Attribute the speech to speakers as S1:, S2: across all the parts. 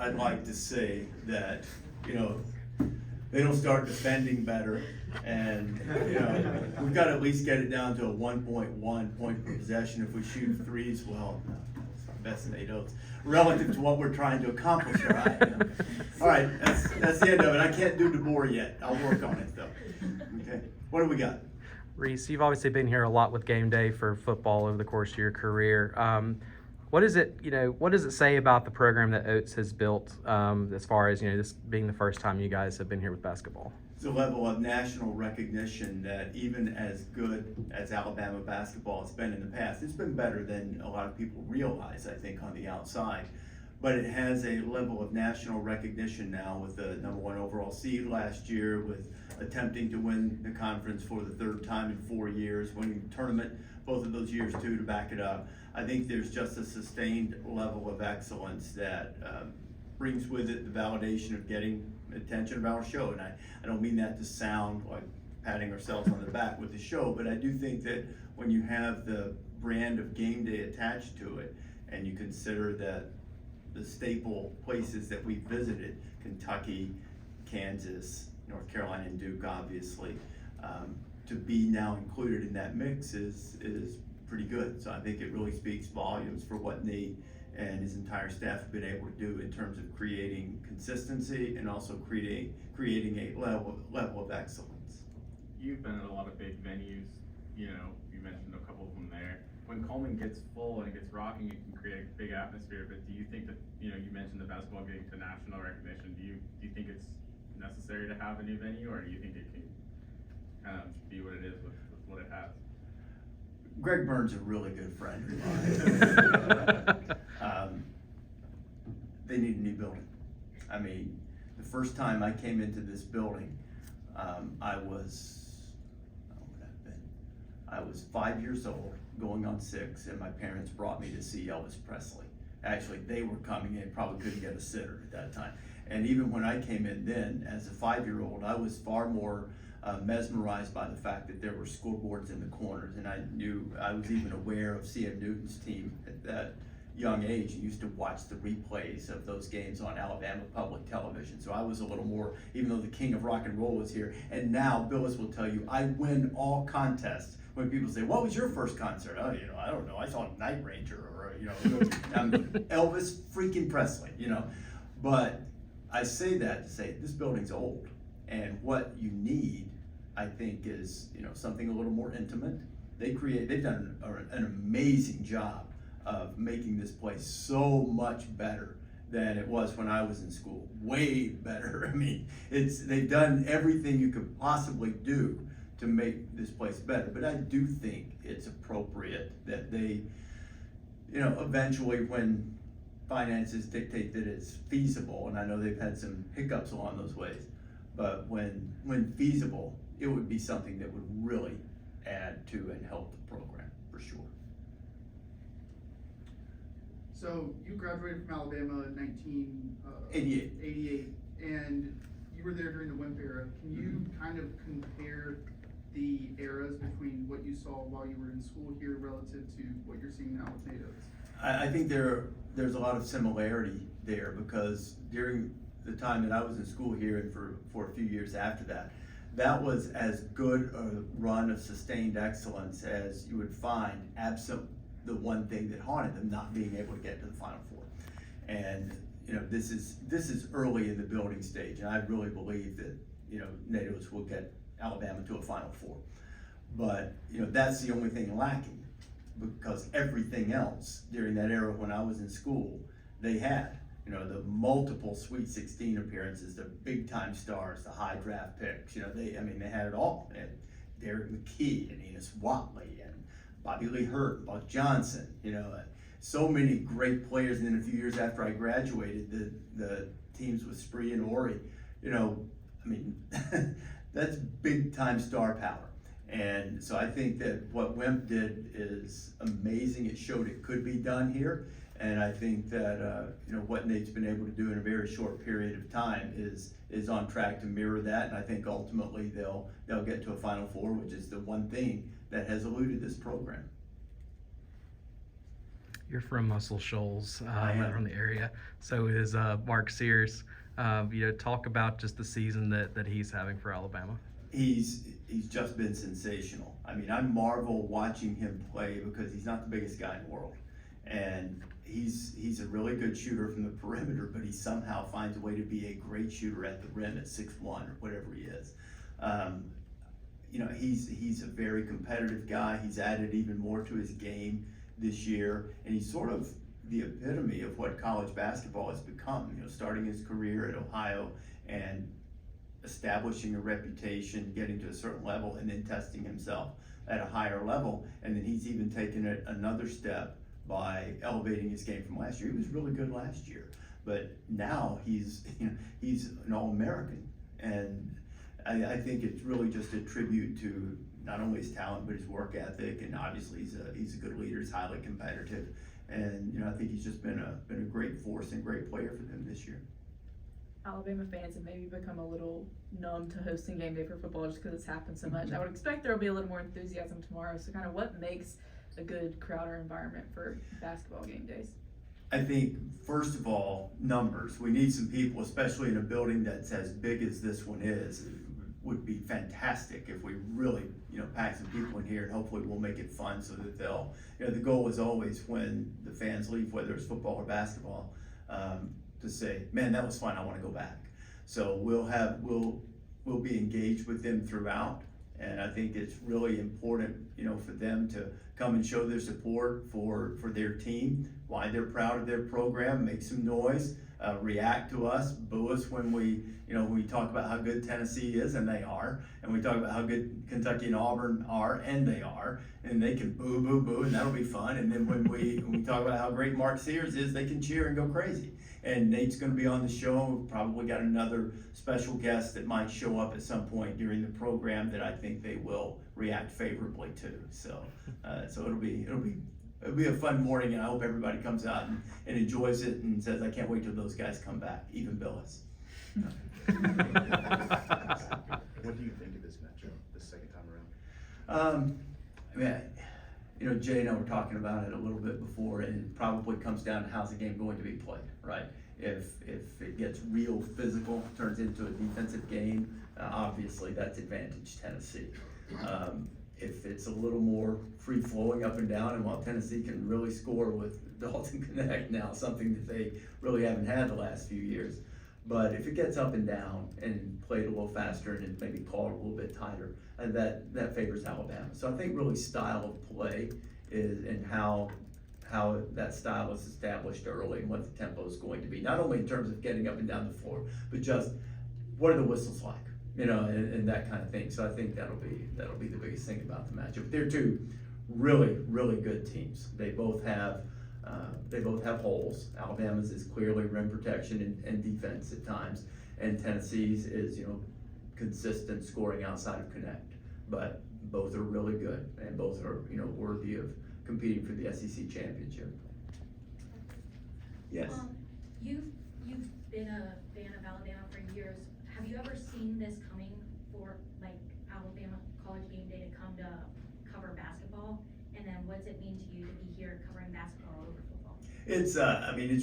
S1: I'd like to say that, they don't start defending better, and, we've got to at least get it down to a 1.1 point per possession. If we shoot threes, well, that's Nate Oates, relative to what we're trying to accomplish, all right? All right, that's the end of it. I can't do DeBoer yet. I'll work on it, though. Okay, what do we got?
S2: Rece, you've obviously been here a lot with GameDay for football over the course of your career. What is it, what does it say about the program that Oates has built as far as, this being the first time you guys have been here with basketball?
S1: It's a level of national recognition that even as good as Alabama basketball has been in the past, it's been better than a lot of people realize, I think, on the outside. But it has a level of national recognition now with the #1 overall seed last year, with attempting to win the conference for the third time in 4 years, winning the tournament both of those years too to back it up. I think there's just a sustained level of excellence that brings with it the validation of getting attention of our show. And I don't mean that to sound like patting ourselves on the back with the show, but I do think that when you have the brand of GameDay attached to it, and you consider that the staple places that we visited, Kentucky, Kansas, North Carolina, and Duke, obviously, to be now included in that mix is pretty good. So I think it really speaks volumes for what Nate and his entire staff have been able to do in terms of creating consistency and also creating a level of excellence.
S3: You've been at a lot of big venues, you mentioned a couple of them there. When Coleman gets full and it gets rocking, it can create a big atmosphere, but do you think that, you mentioned the basketball getting to national recognition, do you think it's necessary to have a new venue, or do you think it can kind of be what it is with what it has?
S1: Greg Burns is a really good friend of mine. They need a new building. I mean, the first time I came into this building, I was 5 years old, going on 6, and my parents brought me to see Elvis Presley. Actually, they were coming in, probably couldn't get a sitter at that time. And even when I came in then, as a 5-year-old, I was far more mesmerized by the fact that there were scoreboards in the corners, and I was even aware of C.M. Newton's team at that young age. I used to watch the replays of those games on Alabama public television. So I was a little more, even though the king of rock and roll was here. And now Billis will tell you, I win all contests. When people say, what was your first concert? Oh, I don't know. I saw Night Ranger or, Elvis freaking Presley, But I say that to say this building's old. And what you need, I think, is, something a little more intimate. They've done an amazing job of making this place so much better than it was when I was in school. Way better. I mean, they've done everything you could possibly do to make this place better. But I do think it's appropriate that they, eventually when finances dictate that it's feasible, and I know they've had some hiccups along those ways, but when feasible, it would be something that would really add to and help the program, for sure.
S4: So you graduated from Alabama in
S1: 88,
S4: and you were there during the WIMP era. Can you kind of compare the eras between what you saw while you were in school here relative to what you're seeing now with Nate Oates?
S1: I think there's a lot of similarity there, because during the time that I was in school here and for a few years after that, that was as good a run of sustained excellence as you would find, absent the one thing that haunted them, not being able to get to the Final Four. And this is early in the building stage, and I really believe that Nate Oates will get Alabama to a Final Four. But that's the only thing lacking, because everything else during that era when I was in school, they had the multiple Sweet 16 appearances, the big time stars, the high draft picks. They had it all. And Derek McKee and Enos Watley and Bobby Lee Hurt, Buck Johnson. So many great players. And then a few years after I graduated, the teams with Spree and Ori. That's big time star power. And so I think that what WIMP did is amazing. It showed it could be done here. And I think that what Nate's been able to do in a very short period of time is on track to mirror that. And I think ultimately they'll get to a Final Four, which is the one thing that has eluded this program.
S2: You're from Muscle Shoals,
S1: I am.
S2: from the area. So is Mark Sears. Talk about just the season that he's having for Alabama.
S1: He's just been sensational. I mean, I marvel watching him play because he's not the biggest guy in the world, and he's a really good shooter from the perimeter, but he somehow finds a way to be a great shooter at the rim at 6'1" or whatever he is. He's a very competitive guy. He's added even more to his game this year, and he's sort of the epitome of what college basketball has become. Starting his career at Ohio and establishing a reputation, getting to a certain level, and then testing himself at a higher level. And then he's even taken it another step by elevating his game from last year. He was really good last year, but now he's an All-American, and I think it's really just a tribute to not only his talent but his work ethic, and obviously he's a good leader. He's highly competitive, and I think he's just been a great force and great player for them this year.
S5: Alabama fans have maybe become a little numb to hosting game day for football just because it's happened so much. I would expect there will be a little more enthusiasm tomorrow. So kind of what makes a good crowd or environment for basketball game days?
S1: I think, first of all, numbers. We need some people, especially in a building that's as big as this one is. It would be fantastic if we really, pack some people in here, and hopefully we'll make it fun so that they'll, the goal is always when the fans leave, whether it's football or basketball, to say, man, that was fun, I want to go back. So we'll be engaged with them throughout, and I think it's really important, for them to come and show their support for their team, why they're proud of their program, make some noise, react to us, boo us when we talk about how good Tennessee is, and they are, and we talk about how good Kentucky and Auburn are, and they are, and they can boo, boo, boo, and that'll be fun. And then when we talk about how great Mark Sears is, they can cheer and go crazy. And Nate's gonna be on the show. We've probably got another special guest that might show up at some point during the program that I think they will react favorably to. So it'll be a fun morning, and I hope everybody comes out and enjoys it and says, I can't wait till those guys come back, even Billis.
S6: What do you think of this matchup the second time around?
S1: Jay and I were talking about it a little bit before, and it probably comes down to how's the game going to be played, right? If it gets real physical, turns into a defensive game, obviously that's advantage Tennessee. If it's a little more free flowing up and down, and while Tennessee can really score with Dalton Connect now, something that they really haven't had the last few years. But if it gets up and down and played a little faster and it maybe called a little bit tighter, that favors Alabama. So I think really style of play is, and how that style is established early and what the tempo is going to be, not only in terms of getting up and down the floor, but just what are the whistles like, and that kind of thing. So I think that'll be the biggest thing about the matchup. They're two really, really good teams. They both have holes. Alabama's is clearly rim protection and defense at times, and Tennessee's is consistent scoring outside of Connect. But both are really good, and both are worthy of competing for the SEC championship. Yes.
S7: You've been a fan of Alabama for years. Have you ever seen this coming for Alabama College Game Day to come to cover basketball? And then what's it mean to you to be here covering basketball over football?
S1: It's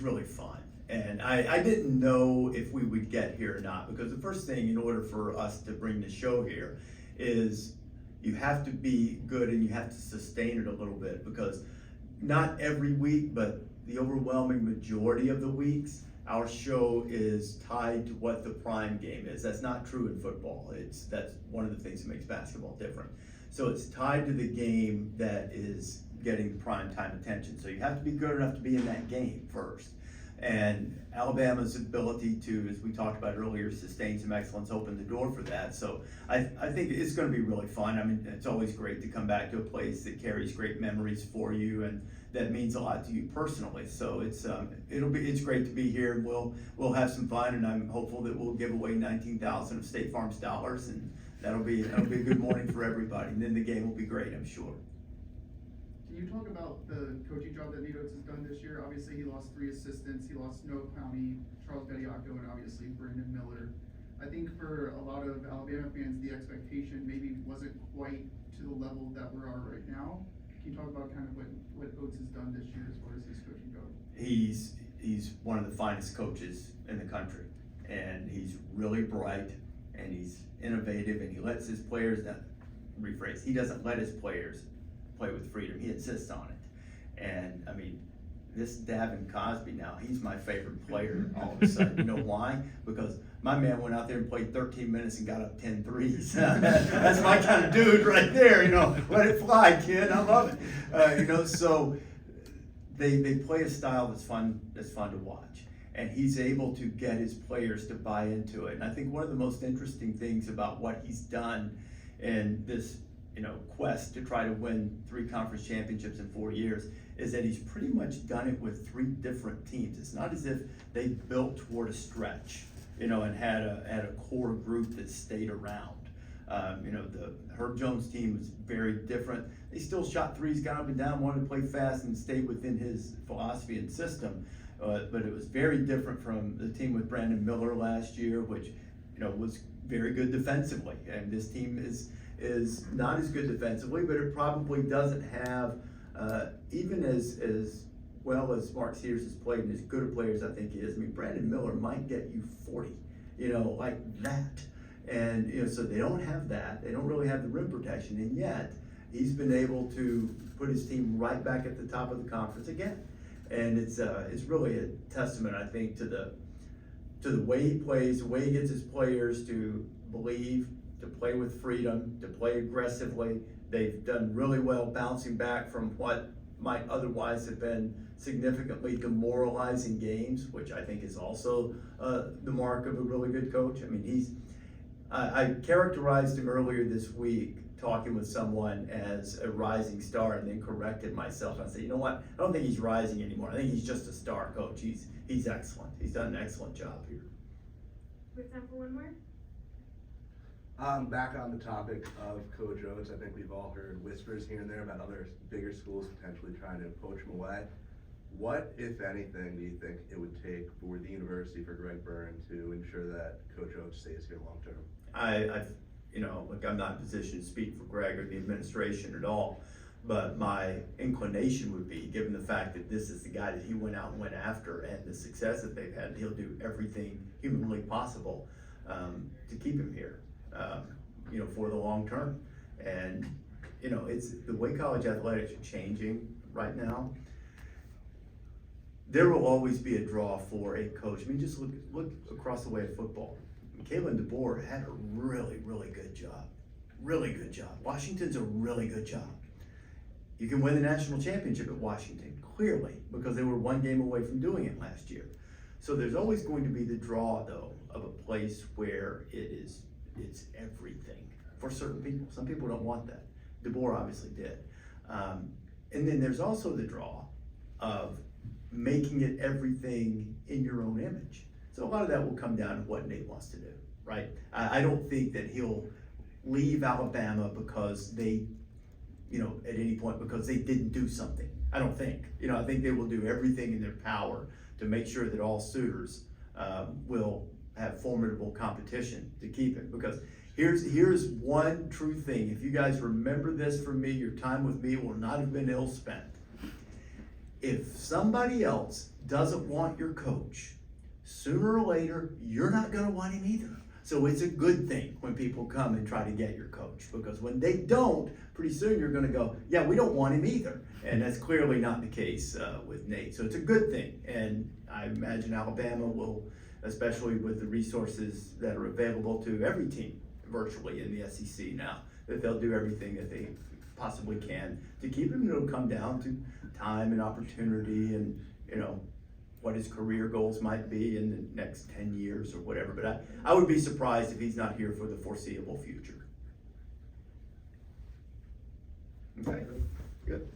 S1: really fun. And I didn't know if we would get here or not, because the first thing in order for us to bring the show here is you have to be good and you have to sustain it a little bit, because not every week, but the overwhelming majority of the weeks, our show is tied to what the prime game is. That's not true in football. That's one of the things that makes basketball different. So it's tied to the game that is getting the prime time attention. So you have to be good enough to be in that game first. And Alabama's ability to, as we talked about earlier, sustain some excellence opened the door for that. So I think it's going to be really fun. I mean, it's always great to come back to a place that carries great memories for you, and that means a lot to you personally. So it's great to be here, and we'll have some fun, and I'm hopeful that we'll give away 19,000 of State Farm's dollars, and that'll be a good morning for everybody. And then the game will be great, I'm sure.
S4: Can you talk about the coaching job that Nate Oates has done this year? Obviously, he lost 3 assistants. He lost Noah Clowney, Charles Bediako, and obviously Brandon Miller. I think for a lot of Alabama fans, the expectation maybe wasn't quite to the level that we're at right now. Can you talk about kind of what Oates has done this year as far as his coaching goes?
S1: He's one of the finest coaches in the country, and he's really bright, and he's innovative, and he lets his players, he doesn't let his players play with freedom, he insists on it. And I mean, this Davin Cosby now, he's my favorite player all of a sudden. You know why? Because my man went out there and played 13 minutes and got up 10 threes. That's my kind of dude right there, let it fly, kid, I love it. So they play a style that's fun to watch. And he's able to get his players to buy into it. And I think one of the most interesting things about what he's done in this, quest to try to win 3 conference championships in 4 years is that he's pretty much done it with 3 different teams. It's not as if they built toward a stretch, and had a core group that stayed around. The Herb Jones team was very different. They still shot threes, got up and down, wanted to play fast and stay within his philosophy and system. But it was very different from the team with Brandon Miller last year, which, was very good defensively. And this team is not as good defensively, but it probably doesn't have, even as well as Mark Sears has played and as good a player as I think he is. I mean, Brandon Miller might get you 40, like that. And, so they don't have that. They don't really have the rim protection. And yet, he's been able to put his team right back at the top of the conference again. And it's really a testament, I think, to the way he plays, the way he gets his players to believe, to play with freedom, to play aggressively. They've done really well bouncing back from what might otherwise have been significantly demoralizing games, which I think is also the mark of a really good coach. I mean, I characterized him earlier this week talking with someone as a rising star, and then corrected myself. I said, you know what? I don't think he's rising anymore. I think he's just a star coach. He's excellent. He's done an excellent job here.
S8: We have time for one more.
S6: Back on the topic of Coach Oates, I think we've all heard whispers here and there about other bigger schools potentially trying to poach him away. What, if anything, do you think it would take for the university, for Greg Byrne, to ensure that Coach Oates stays here long term?
S1: Look, I'm not in a position to speak for Greg or the administration at all, but my inclination would be, given the fact that this is the guy that he went out and went after and the success that they've had, he'll do everything humanly possible to keep him here, for the long term. And, it's the way college athletics are changing right now. There will always be a draw for a coach. I mean, just look across the way of football. Kalen DeBoer had a really, really good job. Really good job. Washington's a really good job. You can win the national championship at Washington, clearly, because they were 1 game away from doing it last year. So there's always going to be the draw, though, of a place where it's everything for certain people. Some people don't want that. DeBoer obviously did. And then there's also the draw of making it everything in your own image. So a lot of that will come down to what Nate wants to do, right? I don't think that he'll leave Alabama because they, at any point, because they didn't do something. I don't think. I think they will do everything in their power to make sure that all suitors will have formidable competition to keep him. Because here's one true thing. If you guys remember this from me, your time with me will not have been ill spent. If somebody else doesn't want your coach, sooner or later, you're not going to want him either. So it's a good thing when people come and try to get your coach, because when they don't, pretty soon you're going to go, yeah, we don't want him either. And that's clearly not the case with Nate. So it's a good thing. And I imagine Alabama will, especially with the resources that are available to every team virtually in the SEC now, that they'll do everything that they possibly can to keep him. It'll come down to time and opportunity and, what his career goals might be in the next 10 years or whatever. But I would be surprised if he's not here for the foreseeable future. Okay, good.